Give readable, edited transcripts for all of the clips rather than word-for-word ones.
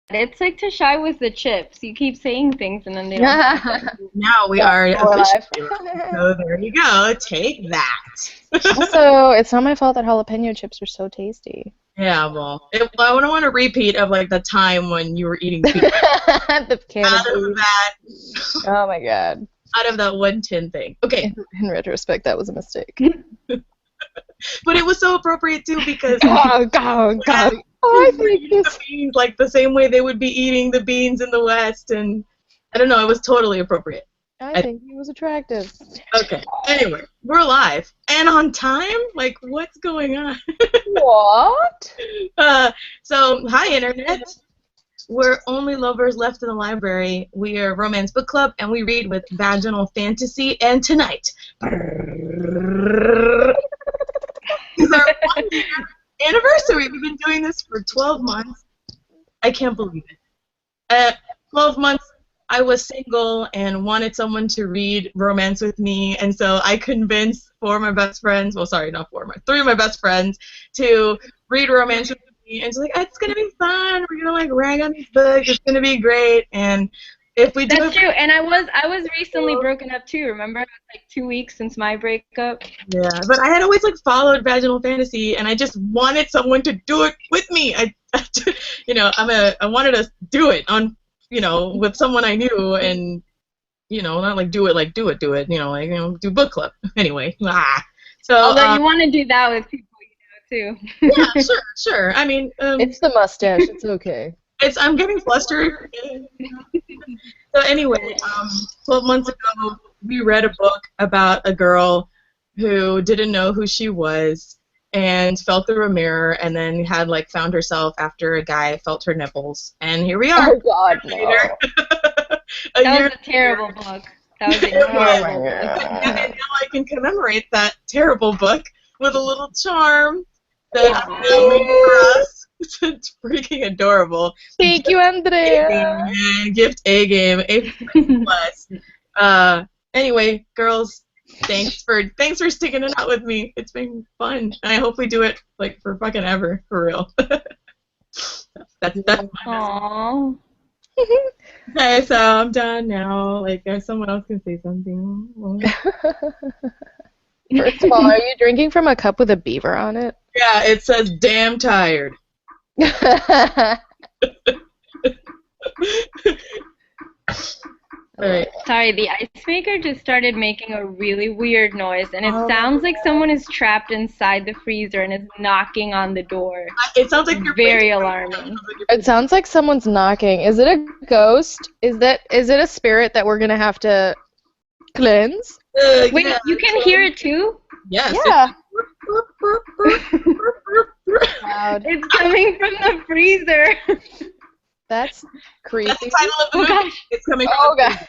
It's like Tashay with the chips. You keep saying things and then they don't. Now we are officially. So there you go. Take that. Also, it's not my fault that jalapeno chips are so tasty. Yeah, well, I wouldn't want a repeat of like the time when you were eating pizza. The can Out of that. Oh my god. Out of that one tin thing. Okay. In retrospect, that was a mistake. But it was so appropriate too because God. I think this. The beans like the same way they would be eating the beans in the West, and I don't know, it was totally appropriate. I think he was attractive. Okay. Anyway, we're live and on time. Like, what's going on? What? So, hi internet. We're only lovers left in the library. We are a romance book club, and we read with vaginal fantasy. And tonight is our 1-year anniversary. We've been doing this for 12 months. I can't believe it. 12 months. I was single and wanted someone to read romance with me, and so I convinced 4 of my best friends, well, sorry, not 4, 3 of my best friends to read romance with me, and she's like, it's going to be fun, we're going to, like, rag on these books, it's going to be great, and if we do That's true, and I was recently broken up, too, remember? It was, like, 2 weeks since my breakup. Yeah, but I had always, like, followed vaginal fantasy, and I just wanted someone to do it with me. I wanted to do it on, with someone I knew, and, not like do it, do book club. Anyway, So, although you want to do that with people you know, too. Yeah, sure. I mean, it's the mustache. It's okay. I'm getting flustered. So anyway, 12 months ago, we read a book about a girl who didn't know who she was and fell through a mirror and then had found herself after a guy felt her nipples, and here we are. Oh God, no. That was a terrible book. That was a terrible book. And now I can commemorate that terrible book with a little charm that I made for us. It's freaking adorable. Thank you, Andrea. Gift A game, A+. Anyway, girls, thanks for sticking it out with me. It's been fun, and I hope we do it for fucking ever, for real. that's Aww. Okay, so I'm done now. If someone else can say something. First of all, are you drinking from a cup with a beaver on it? Yeah, it says damn tired. Alright. Sorry, the ice maker just started making a really weird noise, and it sounds like someone is trapped inside the freezer and is knocking on the door. It sounds like you're very alarming. It sounds like someone's knocking. Is it a ghost? Is it a spirit that we're gonna have to cleanse? Wait, yeah. you can hear it too? Yes. Yeah. It's coming from the freezer. That's creepy. That's the title of the movie. Gosh. It's coming from Oh God.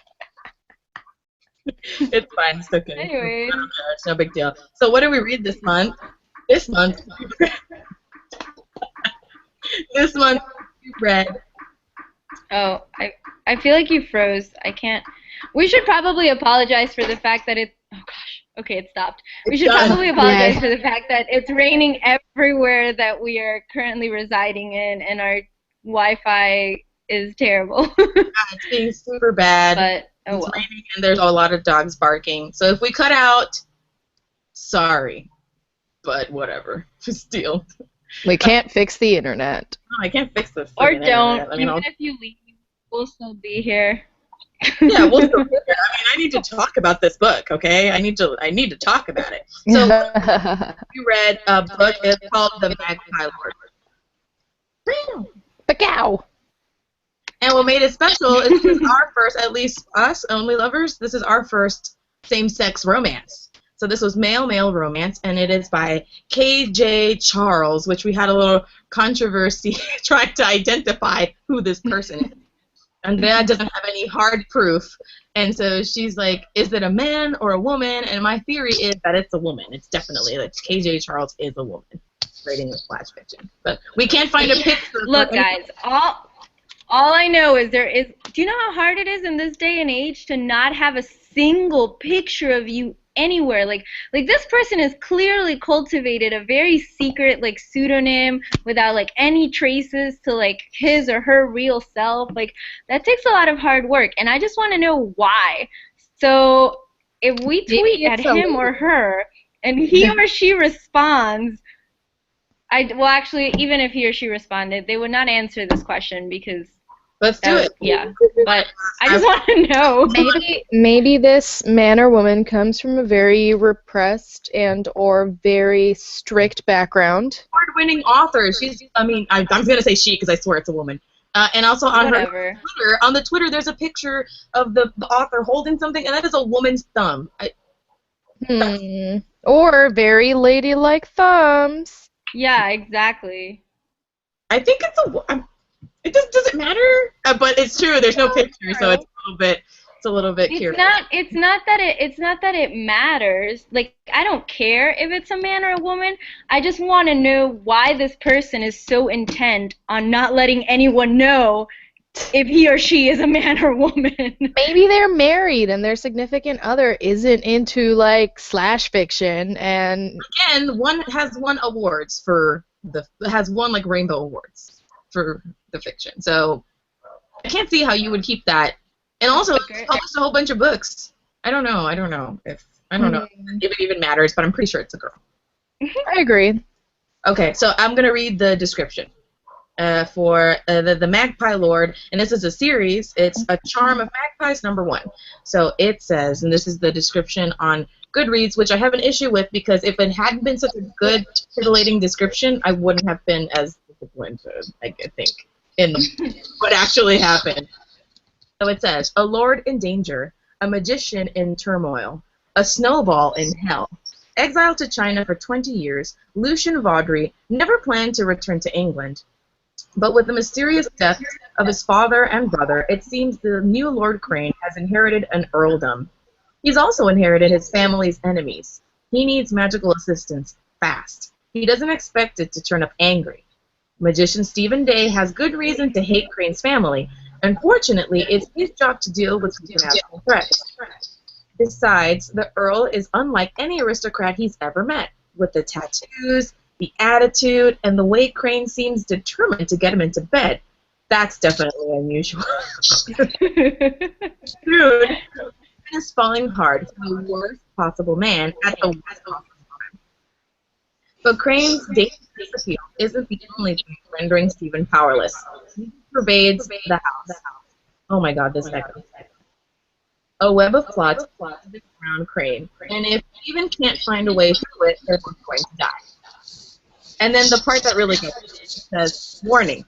It's fine. It's okay. Anyway. It's no big deal. So what did we read this month? This month we read. Oh, I feel like you froze. I can't. We should probably apologize for the fact that it. Oh gosh. Okay, it stopped. We should probably apologize for the fact that it's raining everywhere that we are currently residing in, and our Wi-Fi is terrible. It's being super bad. But it's raining and there's a lot of dogs barking. So if we cut out, sorry, but whatever. Just deal. We can't fix the internet. No, I can't fix this. Or don't. Even if you leave, we'll still be here. Yeah, we'll still be here. I need to talk about this book, okay? I need to talk about it. So we read a book. It's called The Magpie Lord. Bacow. And what made it special is this is our first, at least us, only lovers, this is our first same-sex romance. So this was male-male romance, and it is by K.J. Charles, which we had a little controversy trying to identify who this person is. Andrea doesn't have any hard proof, and so she's like, is it a man or a woman? And my theory is that it's a woman. It's definitely, K.J. Charles is a woman writing this flash fiction. But we can't find a picture. Look, guys, all I know is do you know how hard it is in this day and age to not have a single picture of you anywhere. Like this person has clearly cultivated a very secret like pseudonym without like any traces to like his or her real self. Like that takes a lot of hard work, and I just want to know why. So if we tweet at him or her and he or she responds, well, actually, even if he or she responded, they would not answer this question because let's do it. Yeah, but I just want to know. Maybe this man or woman comes from a very repressed and or very strict background. Award-winning author. I'm gonna say she because I swear it's a woman. And also on her Twitter, on the Twitter, there's a picture of the author holding something, and that is a woman's thumb. Or very ladylike thumbs. Yeah, exactly. I think it doesn't matter, but it's true. There's no picture, so it's a little bit curious. It's not that it matters. Like I don't care if it's a man or a woman. I just want to know why this person is so intent on not letting anyone know if he or she is a man or woman. Maybe they're married and their significant other isn't into like slash fiction, and again, one has won awards has won like Rainbow Awards for the fiction. So I can't see how you would keep that. And also published a whole bunch of books. I don't know if it even matters, but I'm pretty sure it's a girl. I agree. Okay, so I'm gonna read the description. For the Magpie Lord, and this is a series. It's A Charm of Magpies #1. So it says, and this is the description on Goodreads, which I have an issue with because if it hadn't been such a good, titillating description, I wouldn't have been as disappointed, I think, in what actually happened. So it says, a lord in danger, a magician in turmoil, a snowball in hell. Exiled to China for 20 years, Lucian Vaudry never planned to return to England. But with the mysterious death of his father and brother, it seems the new Lord Crane has inherited an earldom. He's also inherited his family's enemies. He needs magical assistance fast. He doesn't expect it to turn up angry. Magician Stephen Day has good reason to hate Crane's family. Unfortunately, it's his job to deal with supernatural threats. Besides, the Earl is unlike any aristocrat he's ever met, with the tattoos, the attitude, and the way Crane seems determined to get him into bed. That's definitely unusual. Soon, is falling hard for the worst possible man at the worst possible time. But Crane's dangerous appeal isn't the only thing rendering Stephen powerless. He pervades the house. Oh my god, this echo. A web of plots around Crane, and if Stephen can't find a way through it, they're going to die. And then the part that really gets me says, warning,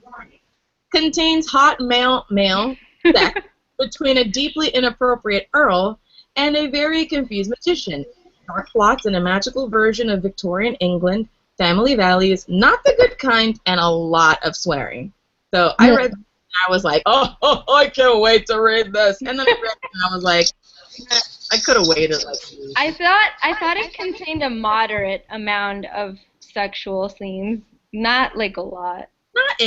contains hot male sex between a deeply inappropriate Earl and a very confused magician. Dark plots in a magical version of Victorian England, family values, not the good kind, and a lot of swearing. So I read this and I was like, oh, I can't wait to read this. And then I read it and I was like, I could have waited like a week. I thought it contained a moderate amount of sexual scenes, not like a lot. Not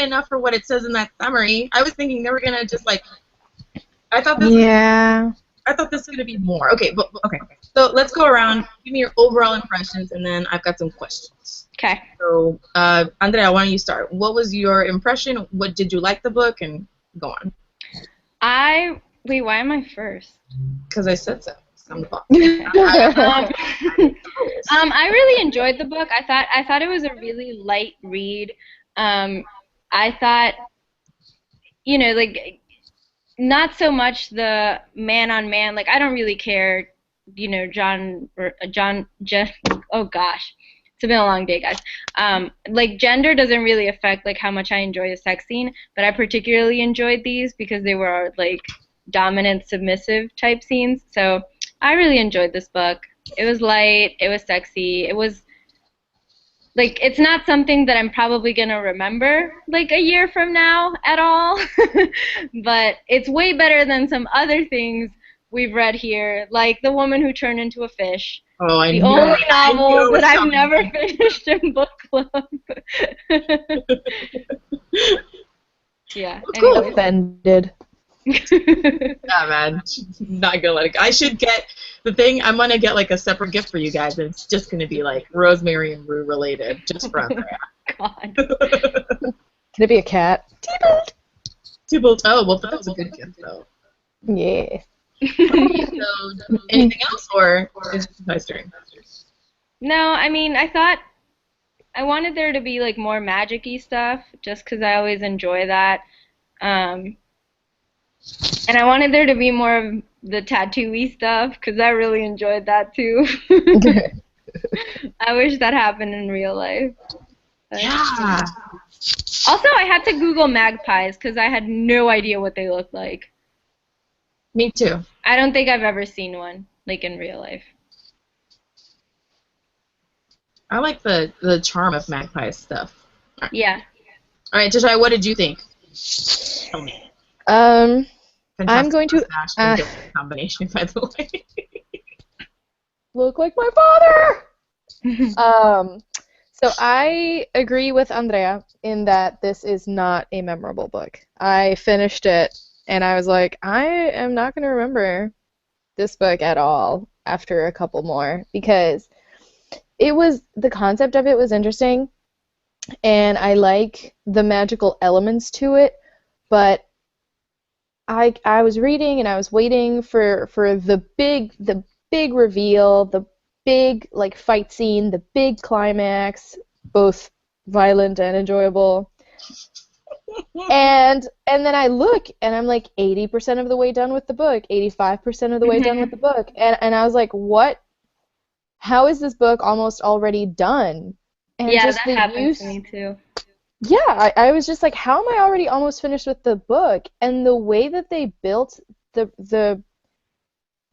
enough for what it says in that summary. I was thinking they were gonna just like. I thought this was gonna be more. Okay, but okay. So let's go around. Give me your overall impressions, and then I've got some questions. Okay. So, Andrea, why don't you start? What was your impression? What did you like the book? And go on. Wait, why am I first? Because I said so. I'm the boss. I really enjoyed the book. I thought it was a really light read. I thought, like, not so much the man on man. Like, I don't really care, oh gosh, it's been a long day, guys. Like, gender doesn't really affect like how much I enjoy the sex scene, but I particularly enjoyed these because they were like dominant, submissive type scenes. So I really enjoyed this book. It was light, it was sexy, it was, like, it's not something that I'm probably going to remember, like, a year from now at all, but it's way better than some other things we've read here, like The Woman Who Turned Into a Fish. Oh, I the know. only novel that I've never finished in book club. Yeah. Cool. Offended. Yeah, man. Not gonna let it go. I should get the thing. I'm gonna get like a separate gift for you guys, and it's just gonna be like rosemary and rue related, just for Andrea. God. Can it be a cat? Tybalt. Oh, well, that was a good gift, though. Yeah. So, anything else, or is it my turn? No, I mean, I thought I wanted there to be like more magic-y stuff, just 'cause I always enjoy that. Um, and I wanted there to be more of the tattoo-y stuff, 'cause I really enjoyed that too. I wish that happened in real life. But, Yeah. Also, I had to Google magpies, 'cause I had no idea what they looked like. Me too. I don't think I've ever seen one, like in real life. I like the charm of Magpie stuff. Yeah. All right, Tashay, what did you think? Tell me. I'm Fantastic going to mustache and good combination, by the way. look like my father. So I agree with Andrea in that this is not a memorable book. I finished it and I was like, I am not going to remember this book at all after a couple more, because the concept of it was interesting and I like the magical elements to it, but I was reading and I was waiting for the big reveal, the big like fight scene, the big climax, both violent and enjoyable. And then I look and I'm like 80% of the way done with the book, 85% of the way done with the book, and I was like, what? How is this book almost already done? And Yeah, just that the happens use. to me too. Yeah, I was just like, how am I already almost finished with the book? And the way that they built the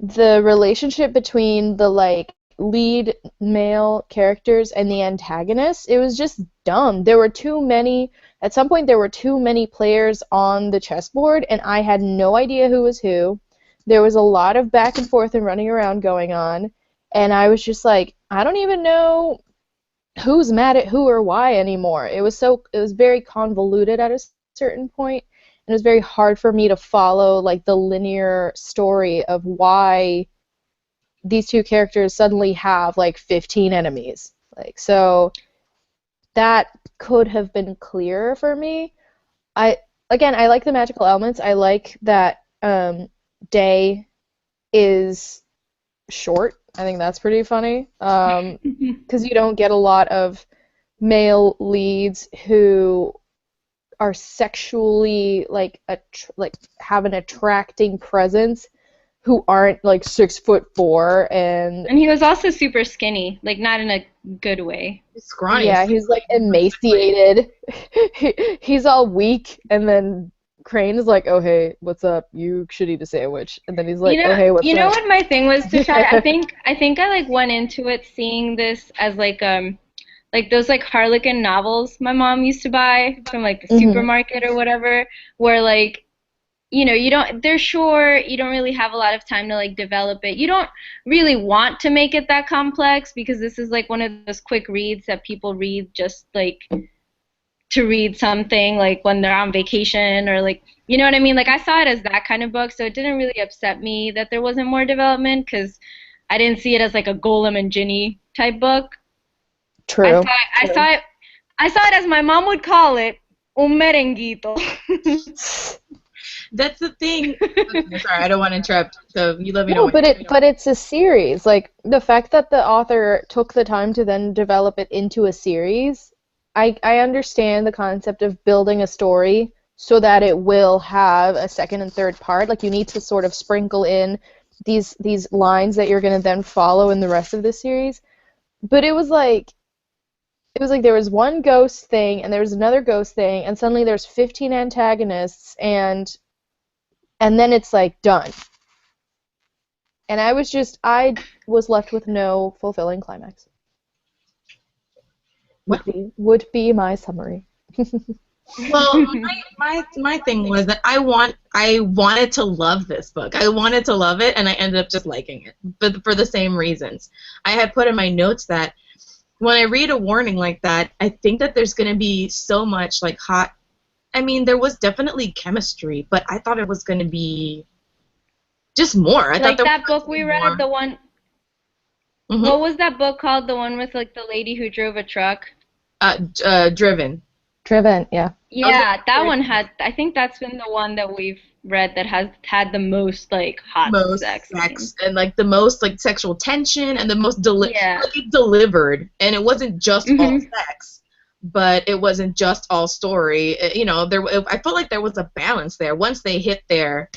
relationship between the like lead male characters and the antagonists, it was just dumb. At some point there were too many players on the chessboard and I had no idea who was who. There was a lot of back and forth and running around going on, and I was just like, I don't even know who's mad at who or why anymore. It was very convoluted at a certain point, and it was very hard for me to follow like the linear story of why these two characters suddenly have like 15 enemies. Like, so that could have been clearer for me. I like the magical elements. I like that Day is short. I think that's pretty funny. Because you don't get a lot of male leads who are sexually like have an attracting presence, who aren't like 6'4" and And he was also super skinny, like not in a good way. Scrawny. yeah, he's like emaciated. He's all weak, and then Crane is like, "Oh hey, what's up? You should eat a sandwich." And then he's like, "Oh hey, what's up?" You know what my thing was, Tashay? I think I like went into it seeing this as like those like Harlequin novels my mom used to buy from like the supermarket or whatever, where like, you know, they're short, you don't really have a lot of time to like develop it. You don't really want to make it that complex, because this is like one of those quick reads that people read just like to read something like when they're on vacation, or like, you know what I mean? Like I saw it as that kind of book, so it didn't really upset me that there wasn't more development, because I didn't see it as like a Golem and Ginny type book. True. I saw it as my mom would call it, un merenguito. That's the thing. Sorry, I don't want to interrupt. So you let me know. No, but it's a series. Like the fact that the author took the time to then develop it into a series, I understand the concept of building a story so that it will have a second and third part. Like you need to sort of sprinkle in these lines that you're going to then follow in the rest of the series. But it was like there was one ghost thing and there was another ghost thing, and suddenly there's 15 antagonists, and then it's like done. And I was left with no fulfilling climax. Would be my summary. Well, my thing was that I wanted to love this book. I wanted to love it, and I ended up just liking it, but for the same reasons. I had put in my notes that when I read a warning like that, I think that there's going to be so much like hot I mean, there was definitely chemistry, but I thought it was going to be just more. I thought Like there that was book we read, more. the one. Mm-hmm. What was that book called? The one with like the lady who drove a truck. Driven. Driven, yeah. Yeah, that one had. I think that's been the one that we've read that has had the most like hot Most sex sex scenes. and like the most like sexual tension and the most Yeah. like it delivered, and it wasn't just all Mhm. sex, but it wasn't just all story. You know, I felt like there was a balance there once they hit their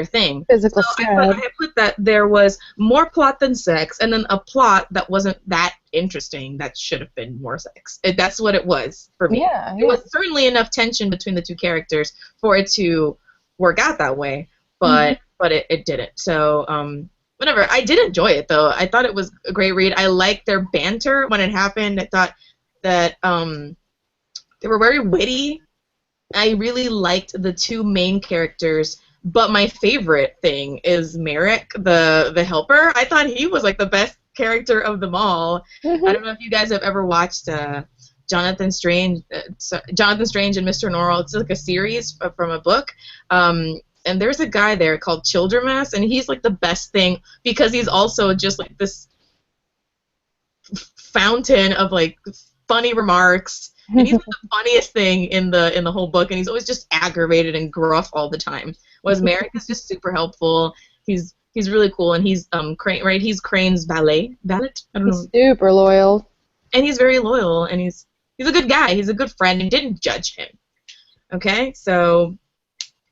thing. Physical So I stride. put that there was more plot than sex, and then a plot that wasn't that interesting that should have been more sex. That's what it was for me. Yeah, It yeah. was certainly enough tension between the two characters for it to work out that way, Mhm. but it didn't. So whatever. I did enjoy it though. I thought it was a great read. I liked their banter when it happened. I thought that they were very witty. I really liked the two main characters, but my favorite thing is Merrick, the helper. I thought he was like the best character of them all. I Mhm. don't know if you guys have ever watched Jonathan Strange and Mr. Norrell. It's like a series from a book. And there's a guy there called Childermas, and he's like the best thing because he's also just like this fountain of like funny remarks, and he's like the funniest thing in the whole book, and he's always just aggravated and gruff all the time. Whereas Merrick is just super helpful. He's really cool, and he's Crane, right? He's Crane's valet. I don't He's know, super loyal. and he's very loyal, and he's a good guy. He's a good friend, and didn't judge him. Okay, so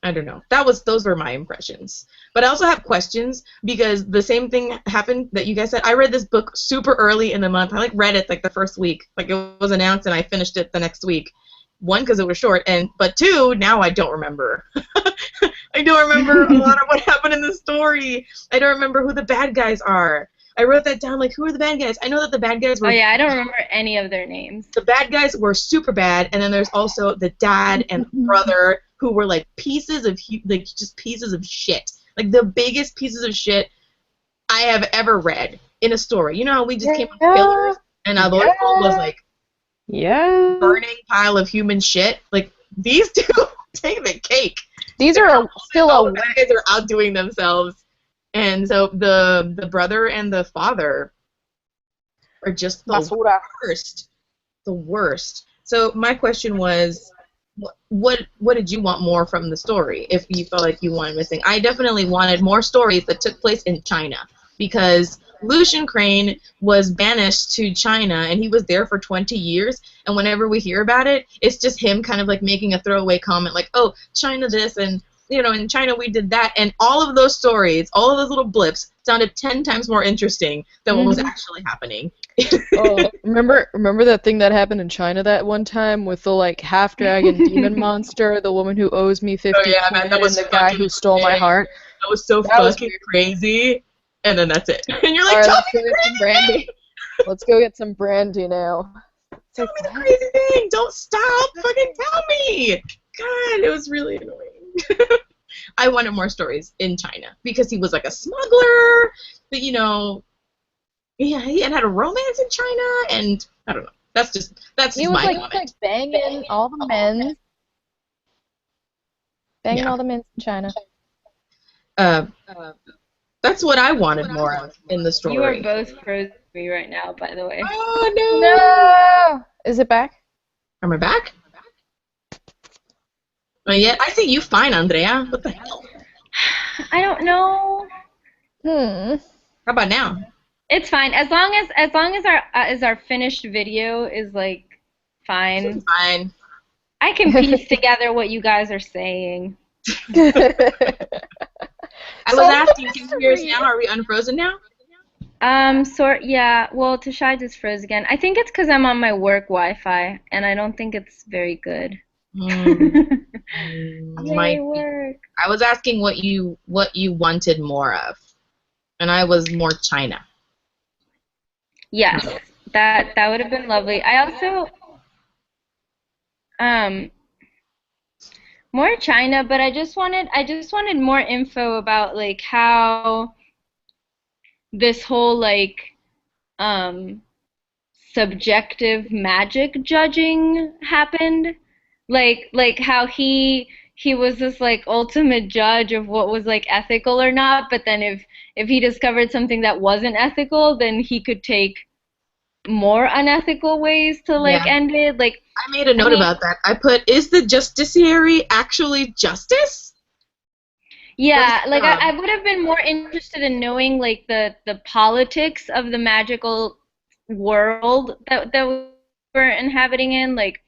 I don't know. Those were my impressions. But I also have questions because the same thing happened that you guys said. I read this book super early in the month. I like read it like the first week. Like it was announced and I finished it the next week. One, because it was short, but two, now I don't remember. I don't remember a lot of what happened in the story. I don't remember who the bad guys are. I wrote that down, like, who are the bad guys? I know that the bad guys Oh were yeah, I don't remember any of their names. the bad guys were super bad, and then there's also the dad and the brother who were like just pieces of shit, like the biggest pieces of shit I have ever read in a story. You know how we just came on fillers, and Adolfo was like Yeah. burning pile of human shit. Like these two take the cake. These are still All the a bad guys are outdoing themselves, and so the brother and the father are just the basura. worst. The worst. So my question was, what did you want more from the story? If you felt like you wanted missing, I definitely wanted more stories that took place in China because Lucian Crane was banished to China and he was there for 20 years. And whenever we hear about it, it's just him kind of like making a throwaway comment like, "Oh, China this and." You know, in China we did that, and all of those stories, all of those little blips, sounded 10 times more interesting than what was actually happening. Oh, remember that thing that happened in China that one time with the like half dragon demon monster, the woman who owes me 50 Oh yeah, man, quid, that was and the guy fucking who stole my insane. heart. That was so That was fucking weird. crazy. And then that's it. And you're like, All right, tell let's me go the get some crazy thing! brandy. Let's go get some brandy now. Tell me the crazy thing! Don't stop! Fucking tell me! God, it was really annoying. I wanted more stories in China because he was like a smuggler, but yeah, he had a romance in China, and I don't know. That's just He was my like comment. banging all the men, Yeah. all the men in China. Uh, that's what I wanted more of in the You are story. both frozen to me right now, by the way. Oh no! No, is it back? Am I back? Yeah, I see you fine, Andrea. What the hell? I don't know. Hmm. How about now? It's fine as long as our finished video is like fine. Fine. I can piece together what you guys are saying. I was asking, can you hear us now? Are we unfrozen now? Yeah. Well, Tashay just froze again. I think it's because I'm on my work Wi-Fi, and I don't think it's very good. Might Yay, be. work. I was asking what you wanted more of, and I was more China. Yes, that would have been lovely. I also more China, but I just wanted more info about like how this whole like subjective magic judging happened. like how he was this like ultimate judge of what was like ethical or not, but then if he discovered something that wasn't ethical, then he could take more unethical ways to like Yeah. end it. Like I made a note about that. I put, is the justiciary actually justice? yeah, like I would have been more interested in knowing like the politics of the magical world that we were inhabiting in. Like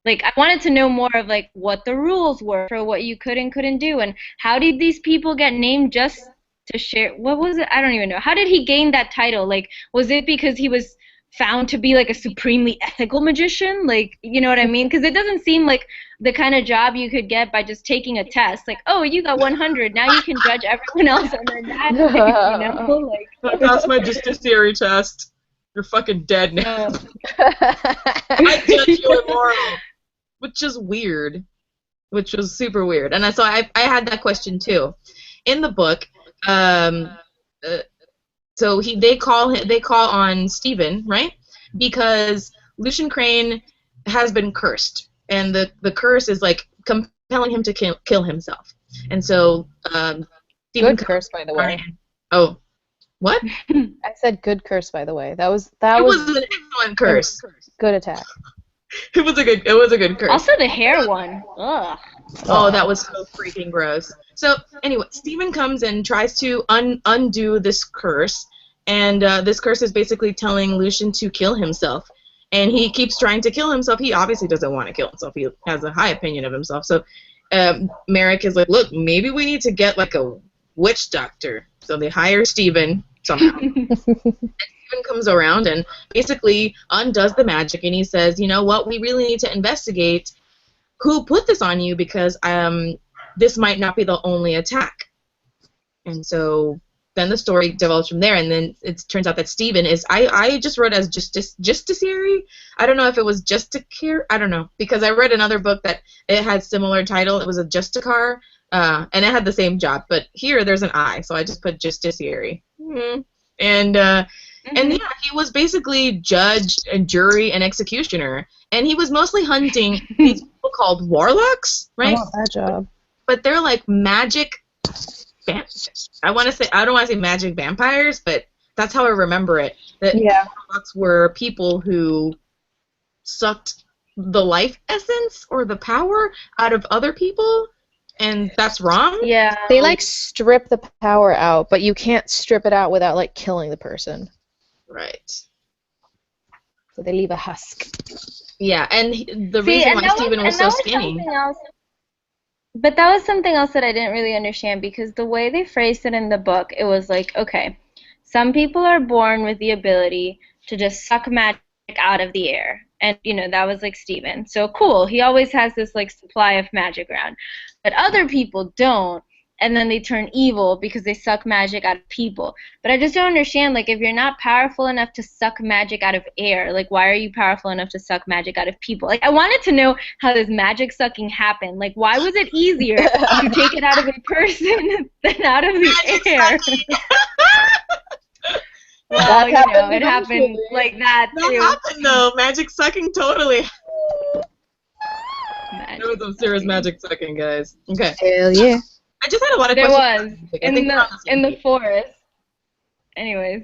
I wanted to know more of like what the rules were for what you could and couldn't do, and how did these people get named just to share? What was it? I don't even know. How did he gain that title? Like, was it because he was found to be like a supremely ethical magician? Like, you know what I mean? Because it doesn't seem like the kind of job you could get by just taking a test. Like, oh, you got 100. Now you can judge everyone else, and then that's it, you know? Like, That's my justiciary test. You're fucking dead now. I judge you immoral. Which is weird. Which was super weird. And so I had that question too. In the book, so they call on Stephen, right? Because Lucian Crane has been cursed, and the curse is like compelling him to kill himself. And so Stephen Good curse, by the way. Oh, what? I said good curse, by the way. That was an excellent curse. Good attack. It was a good curse. also the hair one. Ugh. Oh, that was so freaking gross. So anyway, Stephen comes and tries to undo this curse, and this curse is basically telling Lucian to kill himself. And he keeps trying to kill himself. He obviously doesn't want to kill himself. He has a high opinion of himself. So Merrick is like, look, maybe we need to get like a witch doctor. So they hire Stephen somehow. Stephen comes around and basically undoes the magic, and he says, you know what, we really need to investigate who put this on you, because this might not be the only attack. And so then the story develops from there, and then it turns out that Stephen is, I just wrote as justiciary. I don't know if it was justicare, I don't know, because I read another book that it had similar title. It was a justicar, and it had the same job, but here there's an I, so I just put justiciary. And yeah, he was basically judge and jury and executioner, and he was mostly hunting these people called warlocks, right? I want that job. But they're like magic. I don't want to say magic vampires, but that's how I remember it. That warlocks were people who sucked the life essence or the power out of other people, and that's wrong. Yeah. They like strip the power out, but you can't strip it out without like killing the person. Right. So they leave a husk. Yeah, and the reason why Stephen was so skinny. But that was something else that I didn't really understand, because the way they phrased it in the book, it was like, okay, some people are born with the ability to just suck magic out of the air. And, you know, that was like Stephen. So cool, he always has this like supply of magic around. But other people don't, and then they turn evil because they suck magic out of people. But I just don't understand, like, if you're not powerful enough to suck magic out of air, like, why are you powerful enough to suck magic out of people? Like, I wanted to know how this magic sucking happened. Like, why was it easier to take it out of a person than out of the air? Well, you know, it happened like that, too. That happened, though. Magic sucking, totally. There was some serious magic sucking, guys. Okay. Hell yeah. I just had a lot of questions. There was in the forest. Anyways.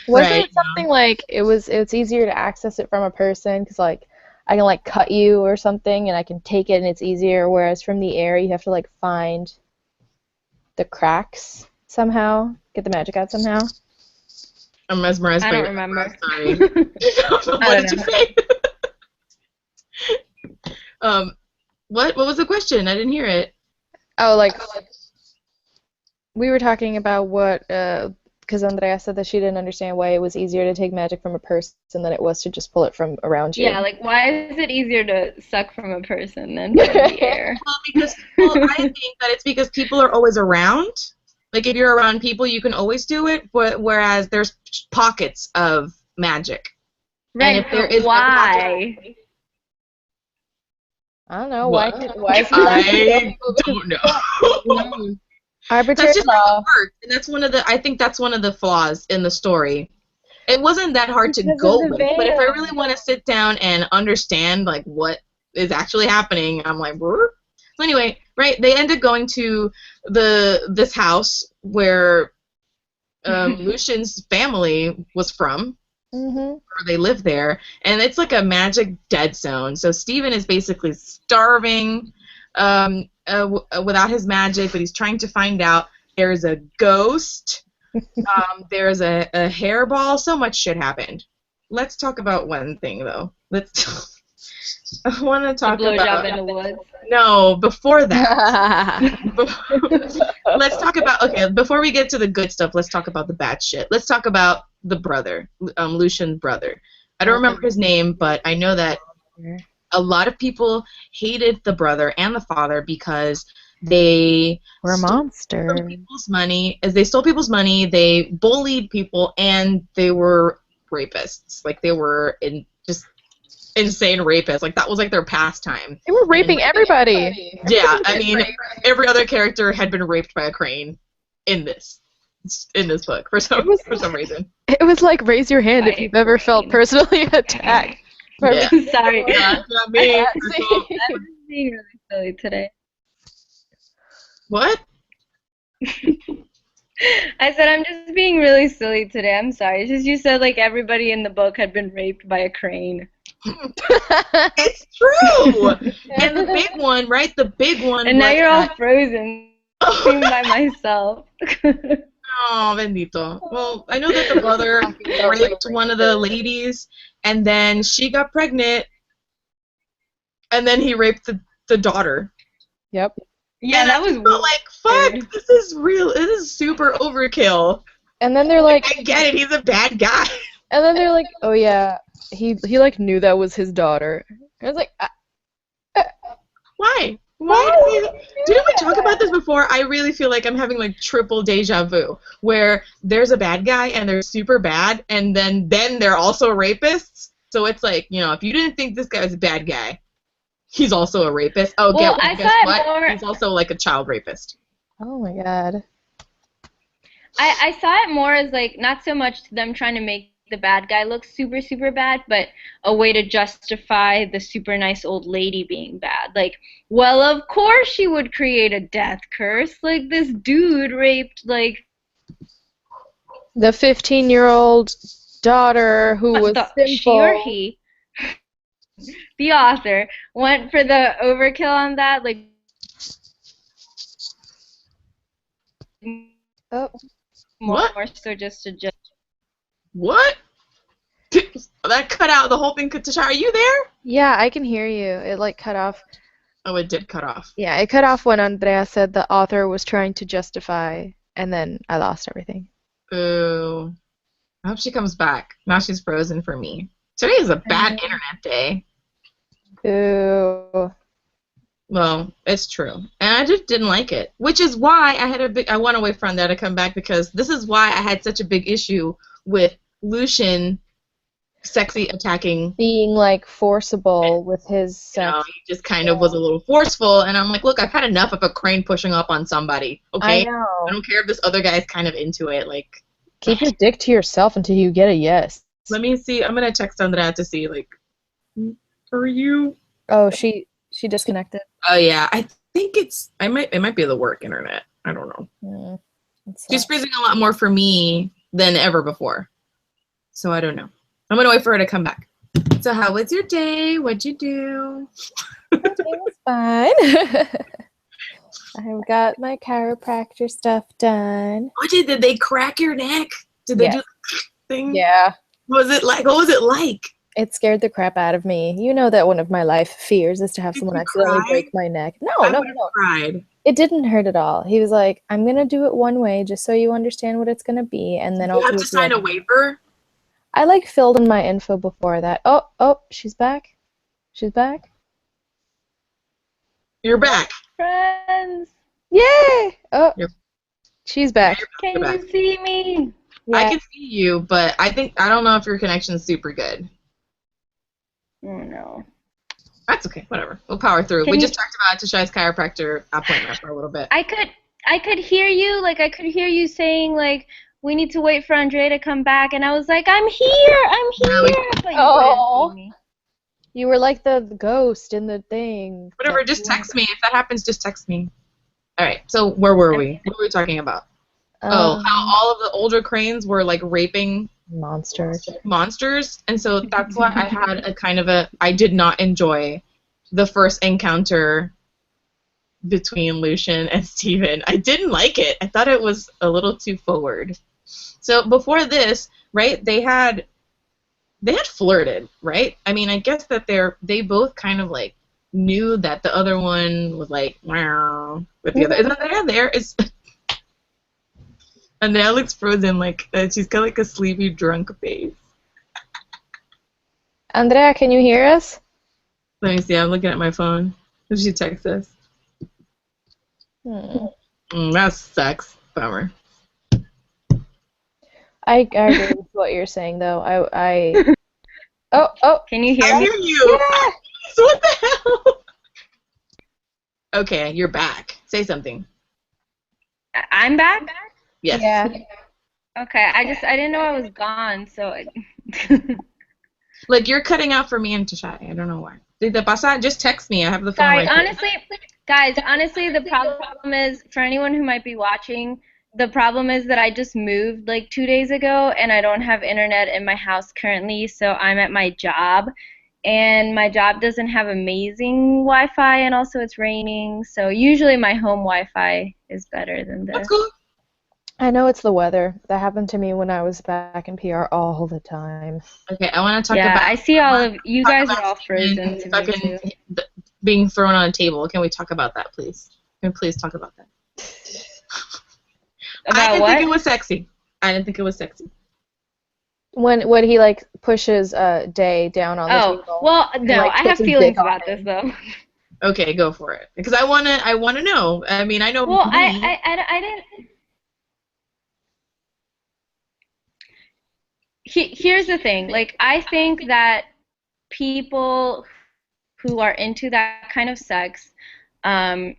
Wasn't it something like it's easier to access it from a person because like I can like cut you or something and I can take it and it's easier, whereas from the air you have to like find the cracks somehow, get the magic out somehow. I'm mesmerized by I don't your remember. Sorry. What did you say? What was the question? I didn't hear it. Oh, like we were talking about what, because Andrea said that she didn't understand why it was easier to take magic from a person than it was to just pull it from around you. Yeah, like why is it easier to suck from a person than from the air? Well, I think that it's because people are always around. Like if you're around people, you can always do it. But whereas there's pockets of magic. Right. And if there is why? I don't know. What? Why is I don't know. Arbitrary That's just law. how it works, and I think that's one of the flaws in the story. It wasn't that hard to go with, but if I really want to sit down and understand like what is actually happening. I'm like, brr. So anyway, right? They end up going to this house where Lucian's family was from. Or they live there, and it's like a magic dead zone. So Steven is basically starving without his magic, but he's trying to find out. There's a ghost. There's a hairball. So much shit happened. Let's talk about one thing, though. I want to talk about... in the woods. No, before that. Let's talk about... Okay, before we get to the good stuff, let's talk about the bad shit. Let's talk about the brother, Lucian's brother. I don't remember his name, but I know that a lot of people hated the brother and the father because they were monsters. Stole people's money. As they stole people's money, they bullied people, and they were rapists. Like, they were just insane rapists. Like, that was like their pastime. They were raping everybody. Yeah, I mean, every other character had been raped by a crane in this book for some reason. It was like raise your hand if you've ever felt personally attacked. Yeah. Sorry. Not me. I'm being really silly today. What? I said I'm just being really silly today. I'm sorry. It's just you said like everybody in the book had been raped by a crane. It's true. And the big one, right? The big one. And now you're all frozen. By myself. Oh, bendito. Well, I know that the brother raped one of the ladies, and then she got pregnant, and then he raped the daughter. Yep. Yeah, and that was weird. Like, fuck, this is real. This is super overkill. And then they're like, I get it, he's a bad guy. And then they're like, oh yeah, he like knew that was his daughter. I was like, why? Why? Didn't we talk about this before? I really feel like I'm having like triple deja vu, where there's a bad guy and they're super bad, and then they're also rapists. So it's like, you know, if you didn't think this guy was a bad guy, he's also a rapist. Oh, well, guess what? He's also like a child rapist. Oh my god. I saw it more as like not so much them trying to make the bad guy looks super, super bad, but a way to justify the super nice old lady being bad. Like, well, of course she would create a death curse. Like, this dude raped, like... the 15-year-old daughter who was simple. She or he, the author, went for the overkill on that. Like, more so just to judge. What? That cut out the whole thing. Tashay, are you there? Yeah, I can hear you. It like cut off. Oh, it did cut off. Yeah, it cut off when Andrea said the author was trying to justify, and then I lost everything. Ooh. I hope she comes back. Now she's frozen for me. Today is a bad internet day. Ooh. Well, it's true. And I just didn't like it. Which is why I want to wait for Andrea to come back, because this is why I had such a big issue with Lucian sexy attacking, being like forcible with his sex. You know, he just kind of was a little forceful, and I'm like, look, I've had enough of a crane pushing up on somebody. Okay, I know. I don't care if this other guy's kind of into it. Like, keep your dick to yourself until you get a yes. Let me see. I'm gonna text Andrea to see, like, are you? Oh, she disconnected. Oh yeah, I think it might be the work internet. I don't know. She's freezing a lot more for me than ever before. So I don't know. I'm gonna wait for her to come back. So how was your day? What'd you do? My day was fine. I got my chiropractor stuff done. What did they crack your neck? Did they do the thing? Yeah. What was it like? It scared the crap out of me. You know that one of my life fears is to have someone accidentally break my neck. No. Cried. It didn't hurt at all. He was like, I'm going to do it one way just so you understand what it's going to be, and then I'll do it. You have to sign a waiver? I like filled in my info before that. Oh, she's back. She's back. You're back. Friends. Yay! Oh, she's back. Can you see me? Yeah. I can see you, but I don't know if your connection's super good. Oh no. That's okay. Whatever. We'll power through. We just talked about Tashay's chiropractor appointment for a little bit. I could hear you. Like, I could hear you saying, like, we need to wait for Andrea to come back, and I was like, I'm here. No, but you couldn't see me. You were like the ghost in the thing. Whatever, just text me. If that happens, just text me. Alright, so where were we? What were we talking about? How all of the older cranes were like raping monsters, and so that's why I had a kind of I did not enjoy the first encounter between Lucian and Steven. I didn't like it. I thought it was a little too forward. So before this, right, they had flirted, right? I mean, I guess that they both kind of like knew that the other one was like wow with the other. Isn't Andrea there? Andrea looks frozen, like she's got like a sleepy drunk face. Andrea, can you hear us? Let me see. I'm looking at my phone. Did she text us? That sucks. Bummer. I agree with what you're saying, though. Oh, can you hear me? I hear you. Yeah. What the hell? Okay, you're back. Say something. I'm back? Yes. Yeah. Okay, I didn't know I was gone, so Like, you're cutting out for me and Tashay. I don't know why. Did the pasa? Just text me. I have the phone Sorry, right here. honestly, the problem is, for anyone who might be watching, the problem is that I just moved like 2 days ago, and I don't have internet in my house currently, so I'm at my job, and my job doesn't have amazing Wi-Fi, and also it's raining, so usually my home Wi-Fi is better than this. That's cool. I know it's the weather. That happened to me when I was back in PR all the time. Okay, I want to talk Yeah, about... I see all of... You guys are all frozen to me, too. Being thrown on a table. Can we talk about that, please? Can we please talk about that? I didn't think it was sexy. I didn't think it was sexy. When he like pushes Day down on the table. Oh, well, no, like, I have feelings about this though. Okay, go for it. Because I wanna know. I mean, I know. Well, I didn't. Here's the thing. Like, I think that people who are into that kind of sex, like,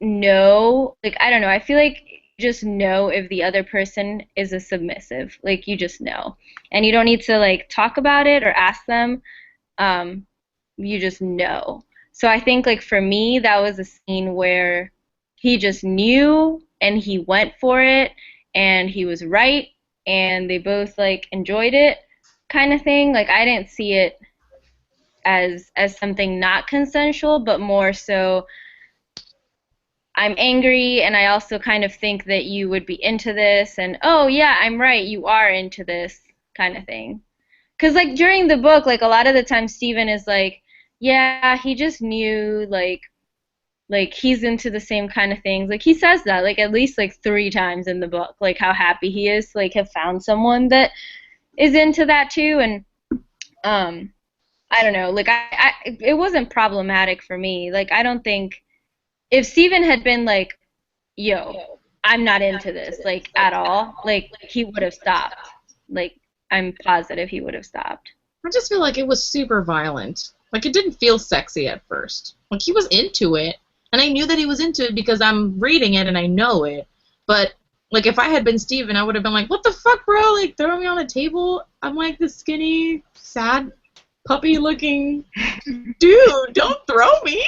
know, like, I don't know. I feel like you just know if the other person is a submissive. Like, you just know. And you don't need to, like, talk about it or ask them. You just know. So I think, like, for me, that was a scene where he just knew and he went for it and he was right and they both, like, enjoyed it kind of thing. Like, I didn't see it as something not consensual, but more so I'm angry, and I also kind of think that you would be into this, and, oh, yeah, I'm right, you are into this kind of thing. Because, like, during the book, like, a lot of the time Steven is like, yeah, he just knew, like, he's into the same kind of things. Like, he says that, like, at least, like, 3 times in the book, like, how happy he is to, like, have found someone that is into that, too, and, I don't know, like, it wasn't problematic for me. Like, I don't think... If Steven had been like, yo, I'm not into this, like, at all, like, he would have stopped. Like, I'm positive he would have stopped. I just feel like it was super violent. Like, it didn't feel sexy at first. Like, he was into it, and I knew that he was into it because I'm reading it and I know it. But, like, if I had been Steven, I would have been like, what the fuck, bro? Like, throw me on the table? I'm like this skinny, sad, puppy-looking dude, don't throw me.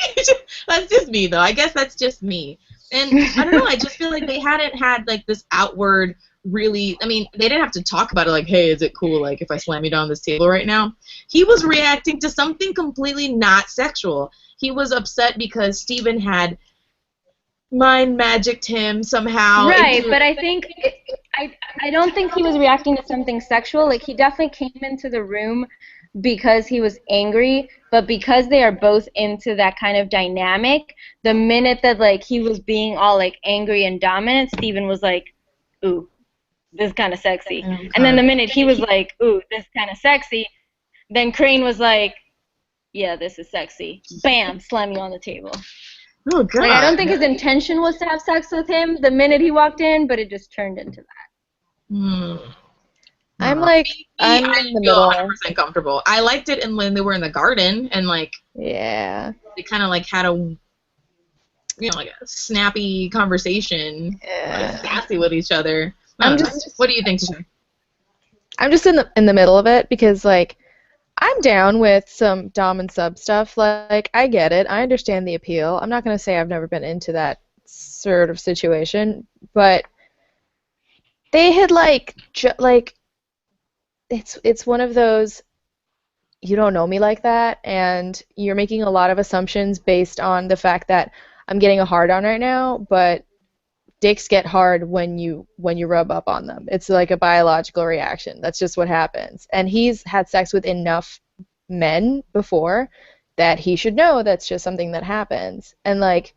That's just me, though. I guess that's just me. And I don't know, I just feel like they hadn't had, like, this outward really... I mean, they didn't have to talk about it like, hey, is it cool, like, if I slam you down this table right now? He was reacting to something completely not sexual. He was upset because Steven had mind magicked him somehow. Right, but I think... I don't think he was reacting to something sexual. Like, he definitely came into the room because he was angry, but because they are both into that kind of dynamic, the minute that, like, he was being all, like, angry and dominant, Steven was like, ooh, this is kind of sexy. Okay. And then the minute he was like, ooh, this is kind of sexy, then Crane was like, yeah, this is sexy. Bam, slam you on the table. Oh, God. Like, I don't think his intention was to have sex with him the minute he walked in, but it just turned into that. I'm like, I'm in the middle. 100% comfortable. I liked it when they were in the garden and, like, yeah, they kind of, like, had a, you know, like a snappy conversation, like, sassy with each other. What do you think, Tashay? I'm just in the middle of it because, like, I'm down with some dom and sub stuff. Like, I get it. I understand the appeal. I'm not going to say I've never been into that sort of situation, but they had it's one of those, you don't know me like that, and you're making a lot of assumptions based on the fact that I'm getting a hard on right now, but dicks get hard when you rub up on them. It's like a biological reaction. That's just what happens. And he's had sex with enough men before that he should know that's just something that happens. And like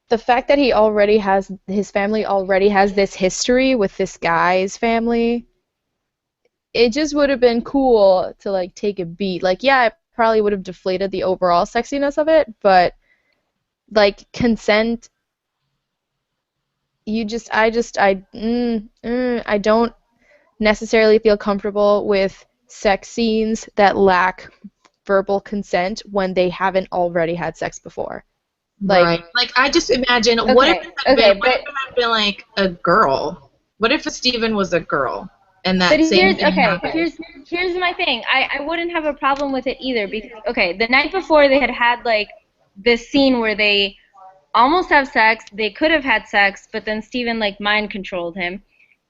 the fact that his family already has this history with this guy's family, it just would have been cool to like take a beat. Like, yeah, it probably would have deflated the overall sexiness of it, but like consent, I don't necessarily feel comfortable with sex scenes that lack verbal consent when they haven't already had sex before. Like, right. Like, I just imagine, what if it had been like a girl? What if Steven was a girl? And that same thing happened? Here's my thing. I wouldn't have a problem with it either because, okay, the night before they had like this scene where they almost have sex. They could have had sex, but then Steven like mind controlled him.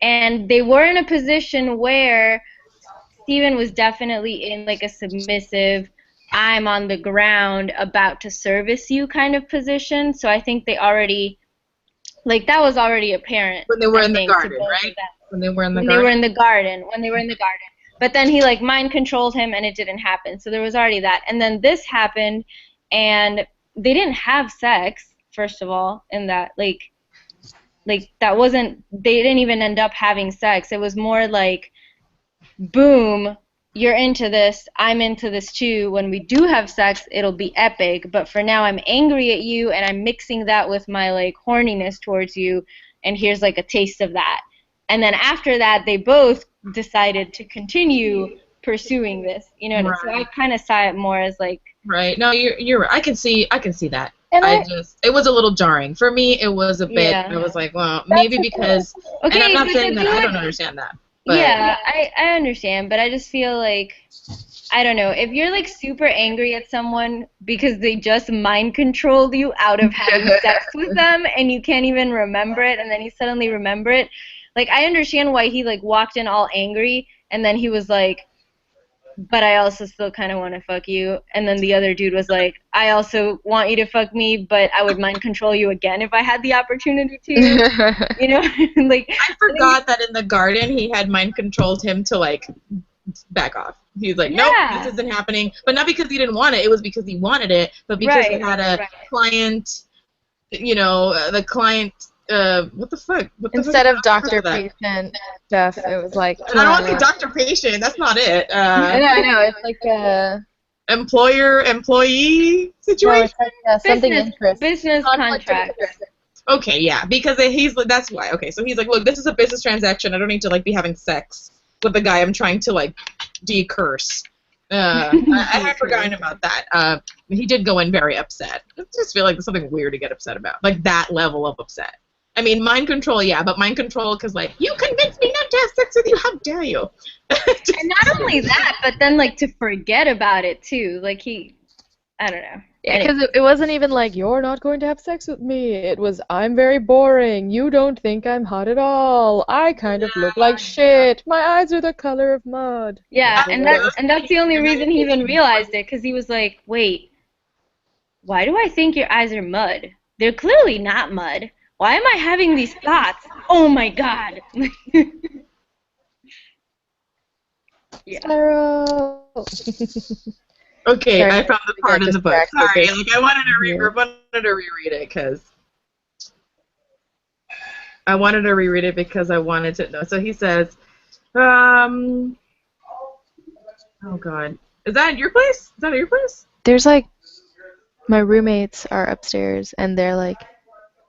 And they were in a position where Steven was definitely in like a submissive, I'm on the ground about to service you kind of position. So I think they already, like, that was already apparent. When they were in the garden, right? When they were in the garden. But then he like mind controlled him and it didn't happen. So there was already that. And then this happened and they didn't have sex. First of all, in that like that wasn't, they didn't even end up having sex. It was more like, boom, you're into this, I'm into this too. When we do have sex, it'll be epic, but for now I'm angry at you and I'm mixing that with my like horniness towards you, and here's like a taste of that. And then after that, they both decided to continue pursuing this, you know. Right. So I kind of saw it more as like, right. No, you're right. I can see that. And it was a little jarring for me. It was a bit. Yeah. I was like, well, maybe because. Okay, and I'm not saying that I don't understand that. But. Yeah, I understand, but I just feel like, I don't know, if you're like super angry at someone because they just mind controlled you out of having sex with them and you can't even remember it, and then you suddenly remember it, like I understand why he like walked in all angry and then he was like, but I also still kind of want to fuck you. And then the other dude was like, I also want you to fuck me, but I would mind control you again if I had the opportunity to. You know? Like, I forgot that in the garden he had mind controlled him to, like, back off. He's like, nope, this isn't happening. But not because he didn't want it. It was because he wanted it. But because he had a client, you know, the client... what the fuck? Instead of doctor patient stuff, it was like. And I don't want to say doctor patient. That's not it. I know. It's like a employer employee situation. No, it's like, something business contract. Okay, yeah, because that's why. Okay, so he's like, look, this is a business transaction. I don't need to like be having sex with the guy I'm trying to like decurse. I had forgotten about that. He did go in very upset. I just feel like there's something weird to get upset about, like that level of upset. I mean, mind control, yeah, but mind control because, like, you convinced me not to have sex with you. How dare you? And not only that, but then, like, to forget about it, too. Like, I don't know. Yeah, because it wasn't even like, you're not going to have sex with me. It was, I'm very boring. You don't think I'm hot at all. I kind of look like shit. My eyes are the color of mud. Yeah, and that's the only reason he even realized it, because he was like, wait, why do I think your eyes are mud? They're clearly not mud. Why am I having these thoughts? Oh my god. Yeah. Sarah. Okay, sorry, I found the part in the book. Sorry, like I wanted to reread it because I wanted to know. So he says, oh god, is that your place? Is that at your place? There's like, my roommates are upstairs and they're like.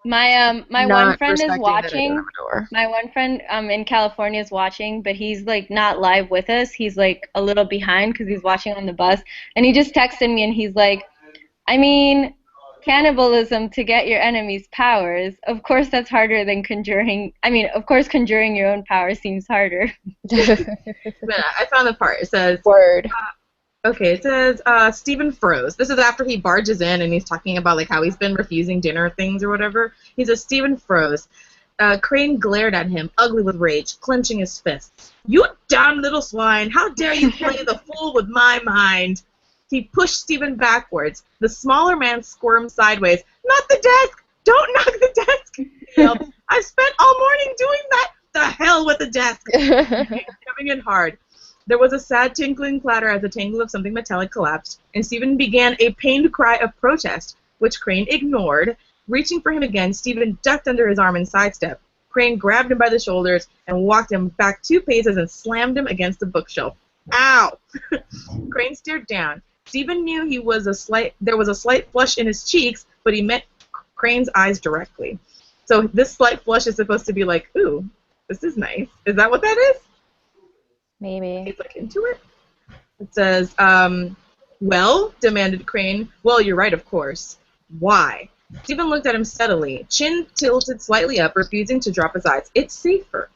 My one friend is watching. My one friend in California is watching, but he's like not live with us. He's like a little behind because he's watching on the bus. And he just texted me and he's like, I mean, cannibalism to get your enemy's powers. Of course, that's harder than conjuring. I mean, of course, conjuring your own power seems harder. But I found the part. It says, Word. okay, it says, Stephen froze. This is after he barges in and he's talking about like how he's been refusing dinner things or whatever. He says, Stephen froze. Crane glared at him, ugly with rage, clenching his fists. You damn little swine! How dare you play the fool with my mind? He pushed Stephen backwards. The smaller man squirmed sideways. Not the desk! Don't knock the desk! He yelled. I've spent all morning doing that! The hell with the desk! Coming in hard. There was a sad tinkling clatter as a tangle of something metallic collapsed, and Stephen began a pained cry of protest, which Crane ignored. Reaching for him again, Stephen ducked under his arm and sidestepped. Crane grabbed him by the shoulders and walked him back 2 paces and slammed him against the bookshelf. Ow! Crane stared down. Stephen knew there was a slight flush in his cheeks, but he met Crane's eyes directly. So this slight flush is supposed to be like, ooh, this is nice. Is that what that is? Maybe. He's like into it. It says, well, demanded Crane. Well, you're right, of course. Why? Stephen looked at him steadily, chin tilted slightly up, refusing to drop his eyes. It's safer.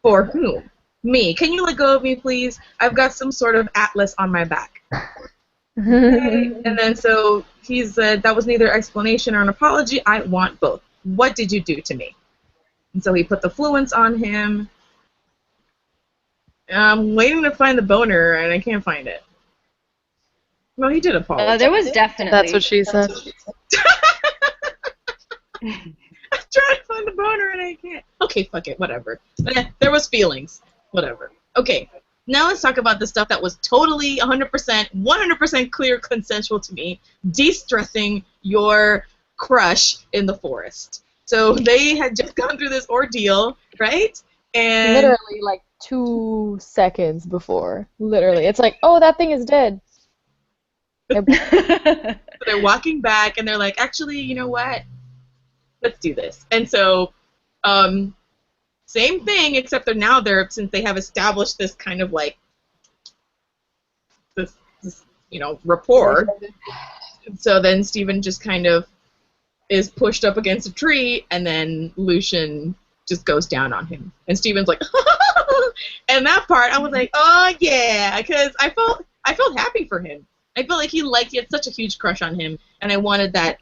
For whom? Me. Can you let go of me, please? I've got some sort of atlas on my back. And then so he said, that was neither explanation or an apology. I want both. What did you do to me? And so he put the fluence on him. I'm waiting to find the boner, and I can't find it. Well, he did apologize. There was definitely. That's what she said. I'm trying to find the boner and I can't. Okay, fuck it, whatever. There was feelings. Whatever. Okay, now let's talk about the stuff that was totally 100% clear, consensual to me. De-stressing your crush in the forest. So they had just gone through this ordeal, right? And Literally, like 2 seconds before. Literally. It's like, oh, that thing is dead. they're walking back and they're like, actually, you know what? Let's do this. And so, same thing, except since they have established this kind of like, this rapport. So then Stephen just kind of is pushed up against a tree, and then Lucian just goes down on him. And Stephen's like, and that part, I was like, oh yeah, because I felt happy for him. I felt like he had such a huge crush on him, and I wanted that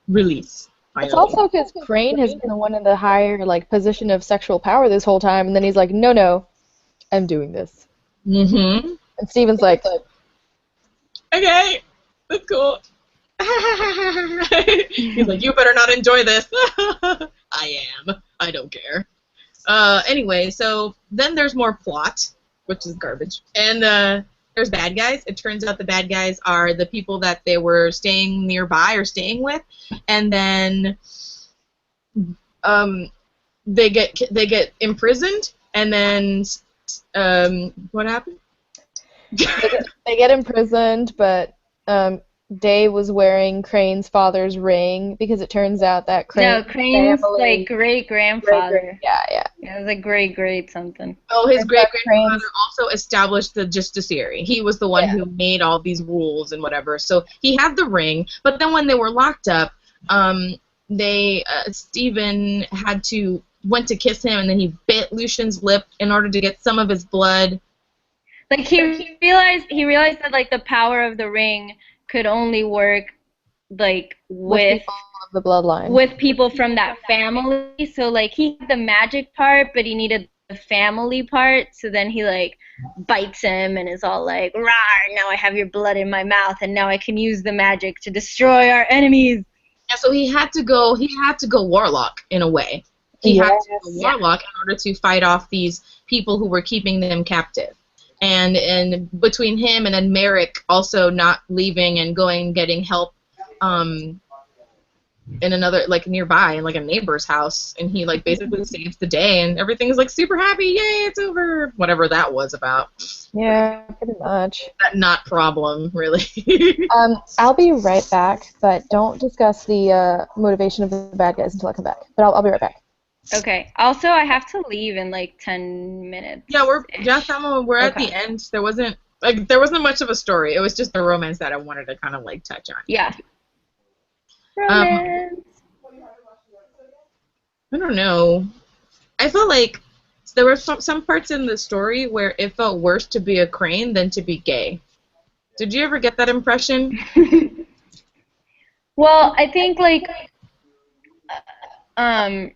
release. Finally. It's also because Crane has been the one in the higher position of sexual power this whole time, and then he's like, no, I'm doing this. Mm-hmm. And Stephen's like, okay, that's cool. He's like, you better not enjoy this. I am. I don't care. Anyway, so then there's more plot, which is garbage, and there's bad guys. It turns out the bad guys are the people that they were staying nearby or staying with, and then they get imprisoned, and then what happened? they get imprisoned, but Dave was wearing Crane's father's ring because it turns out that Crane's family, great-grandfather. Yeah. It was like great something. Oh, his great-grandfather also established the justiciary. He was the one who made all these rules and whatever. So he had the ring, but then when they were locked up, Stephen went to kiss him, and then he bit Lucian's lip in order to get some of his blood. Like he realized that like the power of the ring could only work like with people of the bloodline, with people from that family. So like he had the magic part, but he needed the family part. So then he like bites him and is all like, "Rawr! Now I have your blood in my mouth, and now I can use the magic to destroy our enemies." Yeah, so he had to go warlock in a way. He had to go warlock in order to fight off these people who were keeping them captive. And between him and then Merrick also not leaving and going and getting help in another, like, nearby in like a neighbor's house, and he like basically saves the day, and everything's like super happy, yay, it's over, whatever that was about. Yeah, pretty much. That not problem, really. I'll be right back, but don't discuss the motivation of the bad guys until I come back. But I'll be right back. Okay. Also, I have to leave in like 10 minutes. Yeah, we're at the end. There wasn't much of a story. It was just the romance that I wanted to kind of like touch on. Yeah. Romance. I don't know. I felt like there were some parts in the story where it felt worse to be a crane than to be gay. Did you ever get that impression? Well, I think like um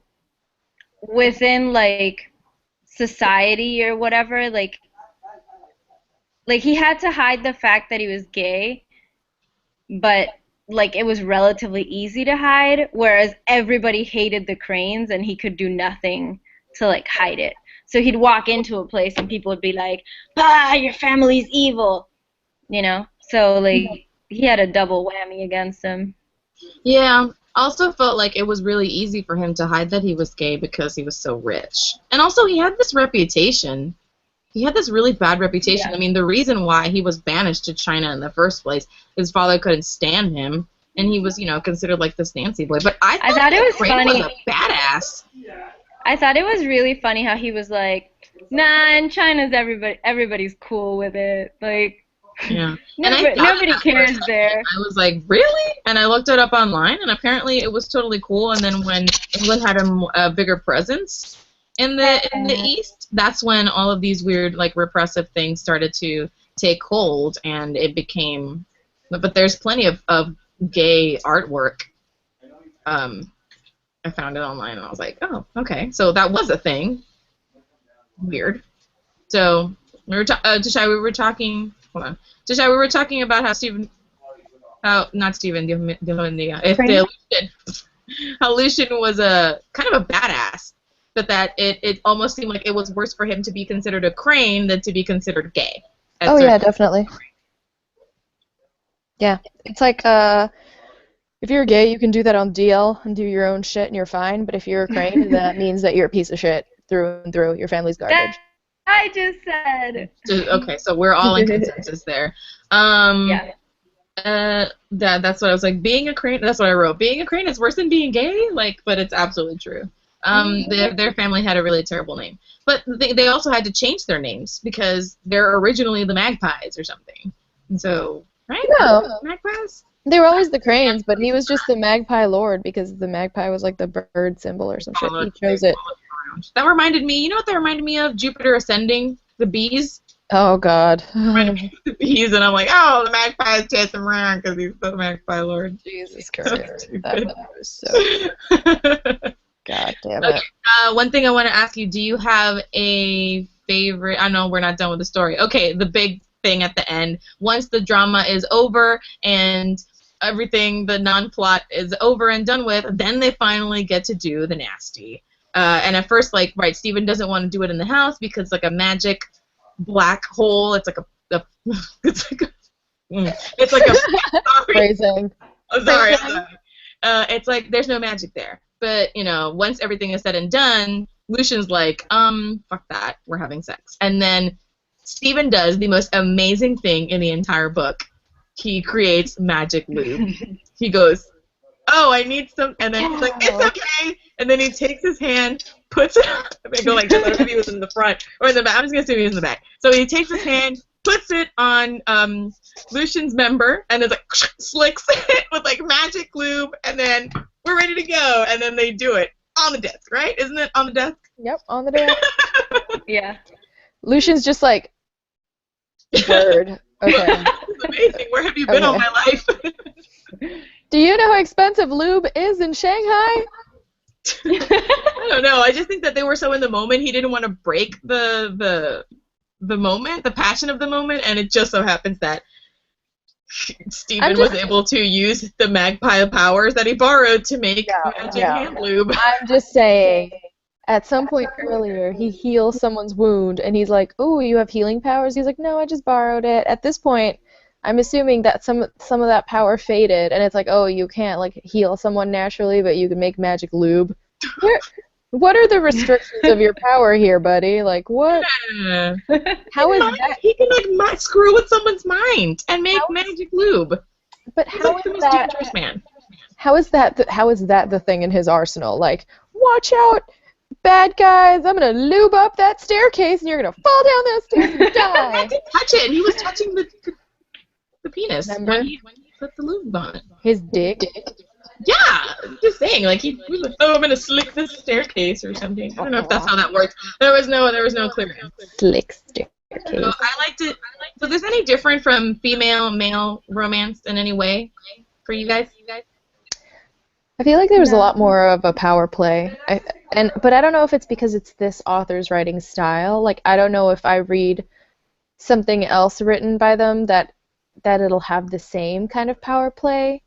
within like society or whatever, like he had to hide the fact that he was gay, but like it was relatively easy to hide, whereas everybody hated the cranes and he could do nothing to like hide it. So he'd walk into a place and people would be like, "Ah, your family's evil," you know. So like he had a double whammy against him. Yeah. Also felt like it was really easy for him to hide that he was gay because he was so rich. And also he had this reputation. He had this really bad reputation. Yeah. I mean, the reason why he was banished to China in the first place, his father couldn't stand him, and he was, considered like this Nancy boy. But I thought it was Crane funny. was a badass. I thought it was really funny how he was like, "Nah, in China's everybody's cool with it. Like, Yeah. nobody cares there." I was like, really? And I looked it up online, and apparently it was totally cool. And then when England had a bigger presence in the East, that's when all of these weird, like, repressive things started to take hold, and it became. But there's plenty of gay artwork. I found it online, and I was like, oh, okay. So that was a thing. Weird. So we were Tashay, we were talking. Hold on. Tashay, we were talking about how how Lucian was a kind of a badass, but that it almost seemed like it was worse for him to be considered a crane than to be considered gay. Oh yeah, definitely. Yeah, it's like if you're gay, you can do that on DL and do your own shit and you're fine. But if you're a crane, that means that you're a piece of shit through and through. Your family's garbage. I just said. Okay, so we're all in consensus there. Yeah. That's what I was like. Being a crane. That's what I wrote. Being a crane is worse than being gay. Like, but it's absolutely true. Their family had a really terrible name, but they also had to change their names because they're originally the Magpies or something. And so, right? No. Magpies. They were always the cranes, but he was just the Magpie Lord because the magpie was like the bird symbol or some shit. He chose it. That reminded me. You know what that reminded me of? Jupiter Ascending. The bees. Oh God. The bees, and I'm like, oh, the magpie's chasing him around because he's the Magpie Lord. Jesus Christ. That was so. God damn it. Okay, one thing I want to ask you: do you have a favorite? I know we're not done with the story. Okay, the big thing at the end. Once the drama is over and everything, the non-plot is over and done with, then they finally get to do the nasty. And at first, like, right, Steven doesn't want to do it in the house because it's like a magic black hole. It's like it's like a phrasing. I'm sorry. It's like there's no magic there. But once everything is said and done, Lucian's like, fuck that, we're having sex. And then Steven does the most amazing thing in the entire book. He creates magic lube. He goes, oh, I need some, and then he's like, it's okay. And then he takes his hand, puts it, I'm going to go like this, I don't know if he was in the front or in the back. I'm just going to assume he was in the back. So he takes his hand, puts it on Lucian's member, and then like slicks it with like magic lube, and then we're ready to go. And then they do it on the desk, right? Isn't it on the desk? Yep, on the desk. Yeah. Lucian's just like, word. Okay. It's amazing. Where have you been all my life? Do you know how expensive lube is in Shanghai? I don't know. I just think that they were so in the moment. He didn't want to break the moment, the passion of the moment, and it just so happens that Steven was able to use the magpie powers that he borrowed to make magic hand lube. I'm just saying, at some point earlier, he heals someone's wound, and he's like, "Ooh, you have healing powers?" He's like, "No, I just borrowed it." At this point, I'm assuming that some of that power faded, and it's like, oh, you can't like heal someone naturally, but you can make magic lube. What are the restrictions of your power here, buddy? Like, what? Yeah. How is that? He can like screw with someone's mind and make magic lube. But how is that? Dangerous man. How is that? How is that the thing in his arsenal? Like, watch out, bad guys! I'm gonna lube up that staircase, and you're gonna fall down that stairs and die. He didn't touch it. He was touching the penis Remember? when he put the lube on it. His dick. Yeah, I'm just saying, like he was like, oh, I'm gonna slick this staircase or something. I don't know if that's how that works. There was no clear answer. Slick So staircase. I liked it. Was this any different from female male romance in any way for you guys? I feel like there was a No. lot more of a power play, but I don't know if it's because it's this author's writing style. Like I don't know if I read something else written by them that it'll have the same kind of power play.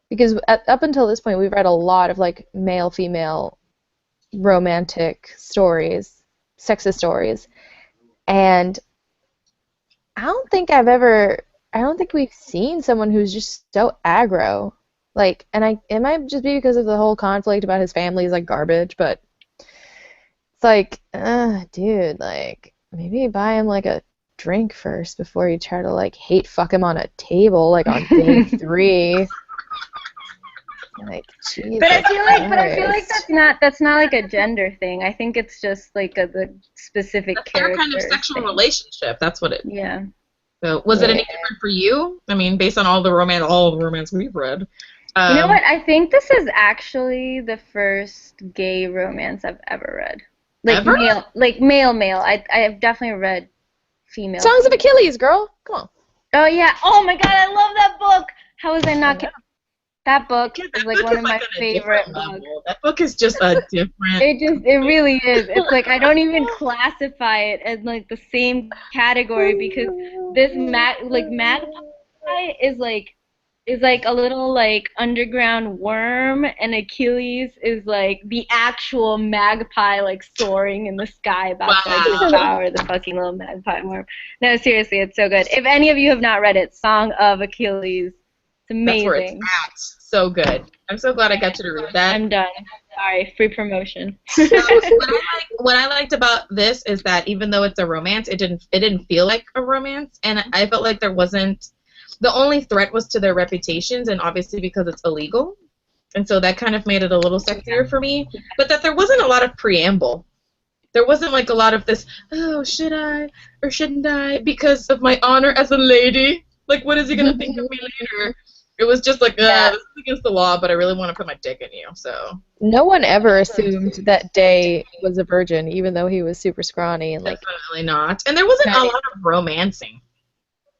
Because up until this point, we've read a lot of like male female romantic stories, sexist stories, and I don't think we've seen someone who's just so aggro. Like, and it might just be because of the whole conflict about his family is like garbage, but it's like, dude, like, maybe buy him like a drink first before you try to like hate fuck him on a table like on day 3. Like, Jesus But I feel like Christ. that's not like a gender thing. I think it's just like the specific That's their character kind of sexual thing. relationship. That's what it. Yeah. So was it any Yeah. different for you? I mean, based on all the romance we've read. You know what? I think this is actually the first gay romance I've ever read. Like Ever? male. I've definitely read female. Songs of Achilles, girl. Come on. Oh yeah. Oh my God, I love that book. How was I not? That book Yeah, is that like book one is of my like on a favorite different books. level. That book is just a different. It really is. It's like I don't even classify it as like the same category because this Magpie is like a little like underground worm, and Achilles is like the actual magpie like soaring in the sky about to like Wow. devour the fucking little magpie worm. No, seriously, it's so good. If any of you have not read it, Song of Achilles, it's amazing. That's where it's at. So good. I'm so glad I got you to read that. I'm done. Sorry, free promotion. What I liked about this is that even though it's a romance, it didn't feel like a romance, and I felt like there wasn't. The only threat was to their reputations, and obviously because it's illegal, and so that kind of made it a little sexier for me. But that there wasn't a lot of preamble. There wasn't like a lot of this. Oh, should I or shouldn't I? Because of my honor as a lady. Like, what is he gonna think of me later? It was just like, this is against the law, but I really want to put my dick in you, so. No one ever assumed that Day was a virgin, even though he was super scrawny and like. Definitely not. And there wasn't a lot of romancing.